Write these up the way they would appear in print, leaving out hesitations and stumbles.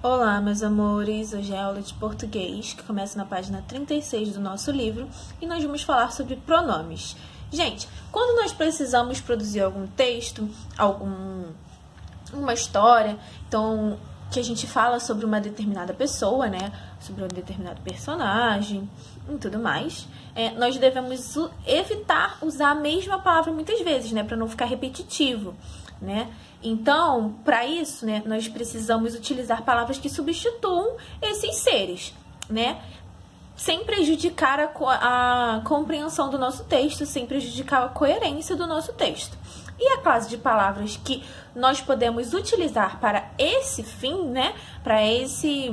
Olá, meus amores, hoje é a aula de português, que começa na página 36 do nosso livro, e nós vamos falar sobre pronomes. Gente, quando nós precisamos produzir algum texto, uma história, então, que a gente fala sobre uma determinada pessoa, né, sobre um determinado personagem e tudo mais, nós devemos evitar usar a mesma palavra muitas vezes, né, para não ficar repetitivo, né. Então, para isso, né, nós precisamos utilizar palavras que substituam esses seres, né, sem prejudicar a compreensão do nosso texto, sem prejudicar a coerência do nosso texto. E a classe de palavras que nós podemos utilizar para esse fim, né, para isso,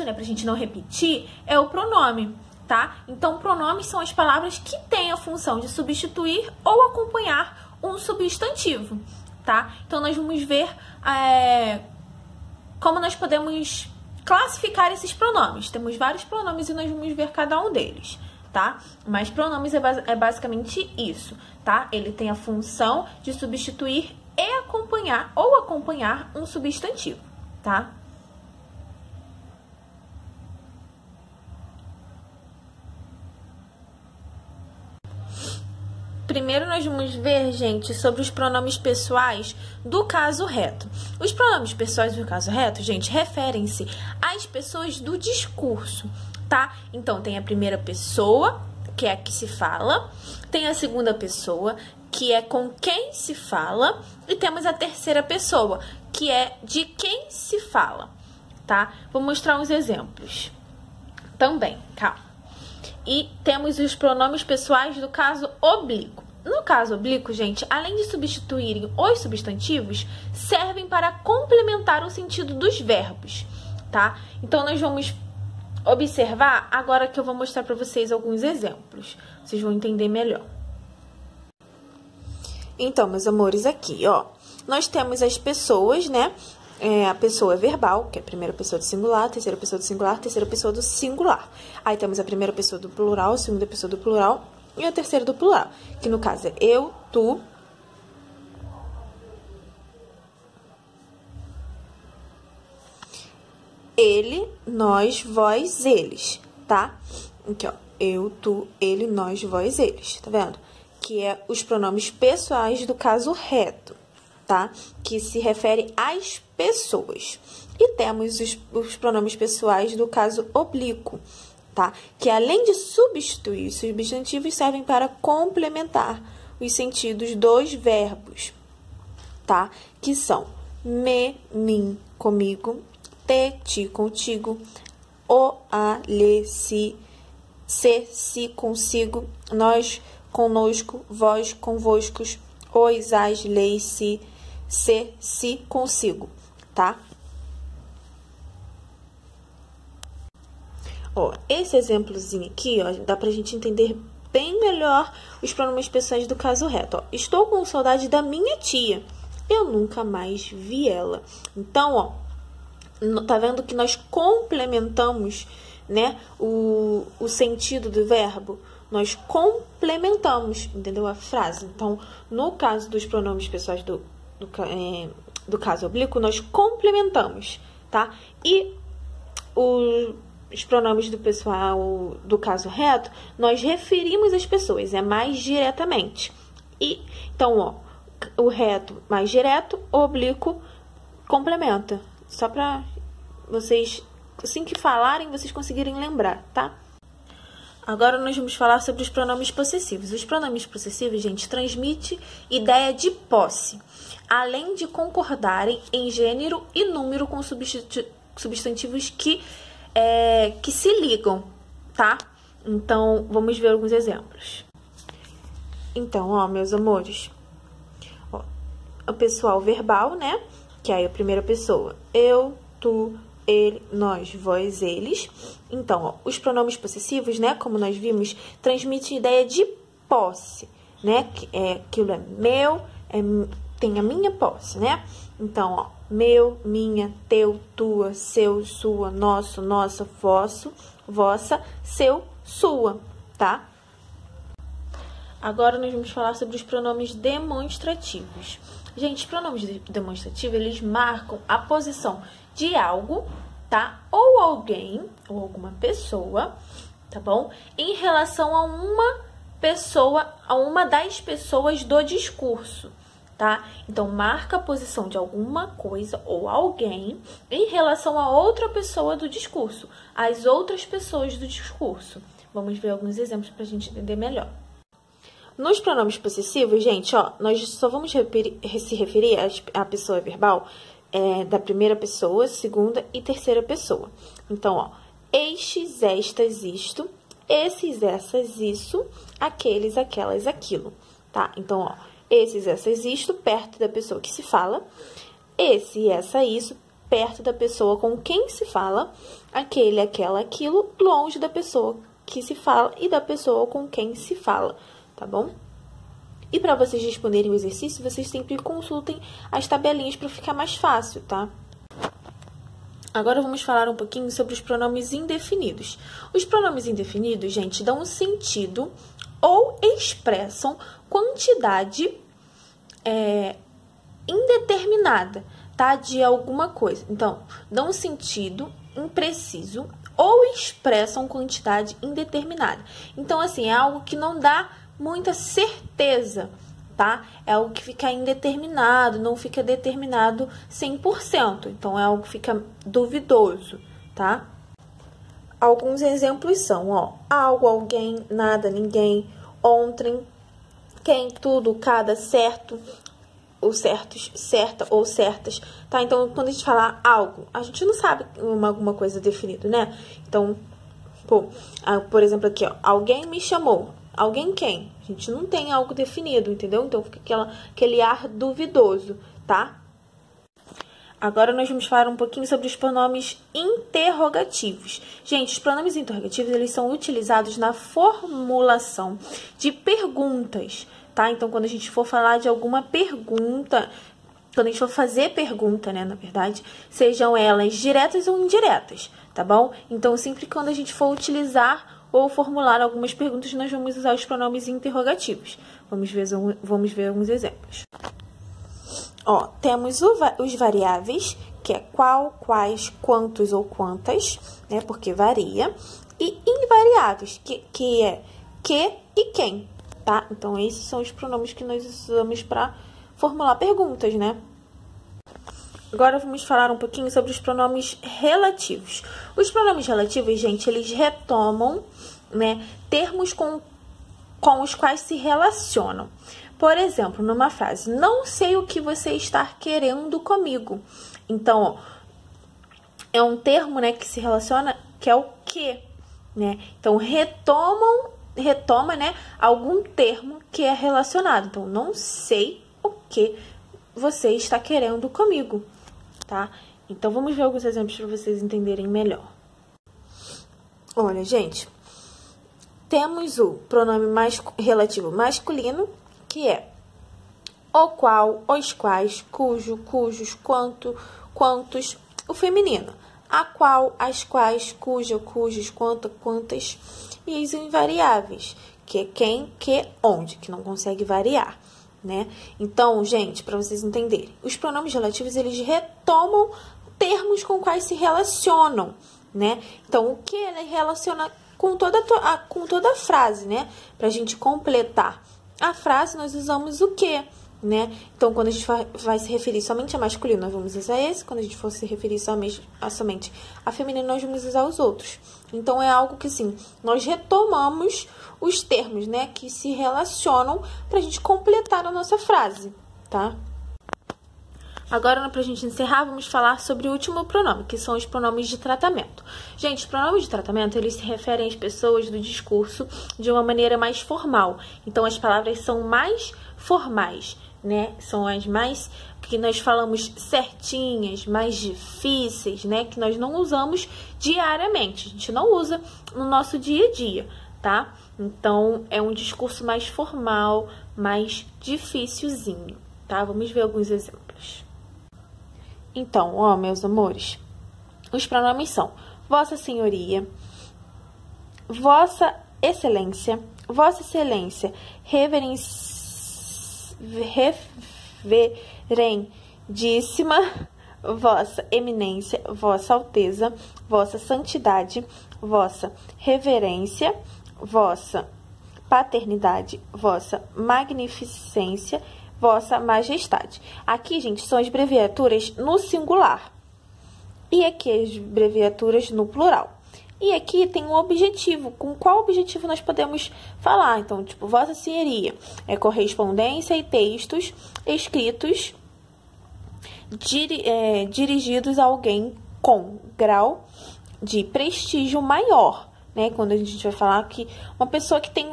né, pra gente não repetir, é o pronome, tá? Então, pronomes são as palavras que têm a função de substituir ou acompanhar um substantivo, tá? Então, nós vamos ver como nós podemos classificar esses pronomes. Temos vários pronomes e nós vamos ver cada um deles, tá? Mas pronomes é basicamente isso, tá? Ele tem a função de substituir e acompanhar ou acompanhar um substantivo, tá? Primeiro nós vamos ver, gente, sobre os pronomes pessoais do caso reto. Os pronomes pessoais do caso reto, gente, referem-se às pessoas do discurso, tá? Então, tem a primeira pessoa, que é a que se fala, tem a segunda pessoa, que é com quem se fala, e temos a terceira pessoa, que é de quem se fala, tá? Vou mostrar uns exemplos também, calma. E temos os pronomes pessoais do caso oblíquo. No caso oblíquo, gente, além de substituírem os substantivos, servem para complementar o sentido dos verbos, tá? Então, nós vamos observar agora que eu vou mostrar para vocês alguns exemplos. Vocês vão entender melhor. Então, meus amores, aqui, ó, nós temos as pessoas, né? A pessoa verbal, que é a primeira pessoa do singular, a terceira pessoa do singular, a terceira pessoa do singular. Aí temos a primeira pessoa do plural, a segunda pessoa do plural e a terceira do plural, que no caso é eu, tu, ele, nós, vós, eles, tá? Aqui, ó, eu, tu, ele, nós, vós, eles, tá vendo? Que é os pronomes pessoais do caso reto, tá? Que se refere às pessoas. E temos os pronomes pessoais do caso oblíquo, tá? Que além de substituir os substantivos, servem para complementar os sentidos dos verbos, tá? Que são me, mim, comigo, te, ti, contigo, o, a, lhe, se, consigo, nós, conosco, vós, convoscos, os, as, leis, se, consigo, tá? Ó, esse exemplozinho aqui, ó, dá pra gente entender bem melhor os pronomes pessoais do caso reto, ó. Estou com saudade da minha tia. Eu nunca mais vi ela. Então, ó, tá vendo que nós complementamos, né, o sentido do verbo? Nós complementamos, entendeu? A frase. Então, no caso dos pronomes pessoais do caso oblíquo, nós complementamos, tá? E os pronomes do pessoal do caso reto, nós referimos as pessoas, mais diretamente. E, então, ó, o reto mais direto, o oblíquo complementa. Só pra vocês, assim que falarem, vocês conseguirem lembrar, tá? Agora nós vamos falar sobre os pronomes possessivos. Os pronomes possessivos, gente, transmitem ideia de posse, além de concordarem em gênero e número com substantivos que se ligam, tá? Então, vamos ver alguns exemplos. Então, ó, meus amores, ó, o pessoal verbal, né? Que é a primeira pessoa. Eu, tu, ele, nós, vós, eles. Então, ó, os pronomes possessivos, né? Como nós vimos, transmitem ideia de posse, né? Aquilo é meu, tem a minha posse, né? Então, ó, meu, minha, teu, tua, seu, sua, nosso, nossa, vosso, vossa, seu, sua, tá? Agora nós vamos falar sobre os pronomes demonstrativos. Gente, os pronomes demonstrativos, eles marcam a posição de algo, tá? Ou alguém, ou alguma pessoa, tá bom? Em relação a uma pessoa, a uma das pessoas do discurso, tá? Então, marca a posição de alguma coisa ou alguém em relação a outra pessoa do discurso, as outras pessoas do discurso. Vamos ver alguns exemplos para a gente entender melhor. Nos pronomes possessivos, gente, ó, nós só vamos se referir à pessoa verbal da primeira pessoa, segunda e terceira pessoa. Então, ó, estes, estas, isto, esses, essas, isso, aqueles, aquelas, aquilo, tá? Então, ó, esses, essas, isto, perto da pessoa que se fala, esse, essa, isso, perto da pessoa com quem se fala, aquele, aquela, aquilo, longe da pessoa que se fala e da pessoa com quem se fala, tá bom? E para vocês responderem o exercício, vocês sempre consultem as tabelinhas para ficar mais fácil, tá? Agora vamos falar um pouquinho sobre os pronomes indefinidos. Os pronomes indefinidos, gente, dão um sentido ou expressam quantidade indeterminada, tá? De alguma coisa. Então, dão um sentido impreciso ou expressam quantidade indeterminada. Então, assim, é algo que não dá muita certeza, tá? É algo que fica indeterminado, não fica determinado 100%. Então, é algo que fica duvidoso, tá? Alguns exemplos são, ó, algo, alguém, nada, ninguém, ontem, quem, tudo, cada, certo, ou certos, certa ou certas, tá? Então, quando a gente fala algo, a gente não sabe alguma coisa definida, né? Então, por exemplo, aqui, ó, alguém me chamou. Alguém quem? A gente não tem algo definido, entendeu? Então, fica aquele ar duvidoso, tá? Agora, nós vamos falar um pouquinho sobre os pronomes interrogativos. Gente, os pronomes interrogativos, eles são utilizados na formulação de perguntas, tá? Então, quando a gente for falar de alguma pergunta, quando a gente for fazer pergunta, né, na verdade, sejam elas diretas ou indiretas, tá bom? Então, sempre quando a gente for utilizar ou formular algumas perguntas, nós vamos usar os pronomes interrogativos. Vamos ver alguns exemplos. Ó, temos os variáveis, que é qual, quais, quantos ou quantas, né, porque varia. E invariáveis, que é que e quem, tá? Então, esses são os pronomes que nós usamos para formular perguntas, né? Agora, vamos falar um pouquinho sobre os pronomes relativos. Os pronomes relativos, gente, eles retomam, né, termos com os quais se relacionam. Por exemplo, numa frase, não sei o que você está querendo comigo. Então, ó, é um termo, né, que se relaciona, que é o que, né? Então, retoma, né, algum termo que é relacionado. Então, não sei o que você está querendo comigo, tá? Então, vamos ver alguns exemplos para vocês entenderem melhor. Olha, gente, temos o pronome relativo masculino, que é o qual, os quais, cujo, cujos, quanto, quantos. O feminino, a qual, as quais, cuja, cujos, quanto, quantas. E os invariáveis, que é quem, que, onde, que não consegue variar, né? Então, gente, para vocês entenderem, os pronomes relativos, eles retomam termos com quais se relacionam, né? Então, o que ele relaciona com toda a frase, né? Pra gente completar a frase, nós usamos o que, né? Então, quando a gente vai se referir somente a masculino, nós vamos usar esse. Quando a gente for se referir somente a feminino, nós vamos usar os outros. Então, é algo que, assim, nós retomamos os termos, né? Que se relacionam pra gente completar a nossa frase, tá? Agora, pra gente encerrar, vamos falar sobre o último pronome, que são os pronomes de tratamento. Gente, os pronomes de tratamento, eles se referem às pessoas do discurso de uma maneira mais formal. Então, as palavras são mais formais, né? São as mais que nós falamos certinhas, mais difíceis, né? Que nós não usamos diariamente. A gente não usa no nosso dia a dia, tá? Então, é um discurso mais formal, mais dificilzinho, tá? Vamos ver alguns exemplos. Então, ó, meus amores, os pronomes são Vossa Senhoria, Vossa Excelência, reverendíssima, vossa eminência, vossa alteza, vossa santidade, vossa reverência, vossa paternidade, vossa magnificência, vossa majestade. Aqui, gente, são as abreviaturas no singular. E aqui as abreviaturas no plural. E aqui tem um objetivo. Com qual objetivo nós podemos falar? Então, tipo, Vossa Senhoria é correspondência e textos escritos dirigidos a alguém com grau de prestígio maior, né? Quando a gente vai falar que uma pessoa que tem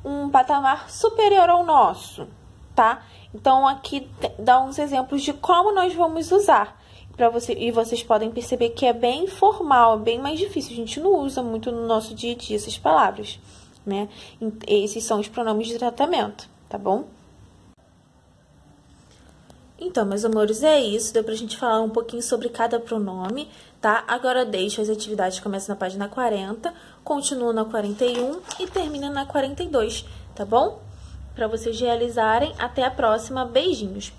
um patamar superior ao nosso, tá? Então, aqui dá uns exemplos de como nós vamos usar. E vocês podem perceber que é bem formal, bem mais difícil. A gente não usa muito no nosso dia a dia essas palavras, né? Esses são os pronomes de tratamento, tá bom? Então, meus amores, é isso. Deu pra gente falar um pouquinho sobre cada pronome, tá? Agora deixo as atividades, começam na página 40, continuam na 41 e terminam na 42, tá bom? Pra vocês realizarem. Até a próxima. Beijinhos!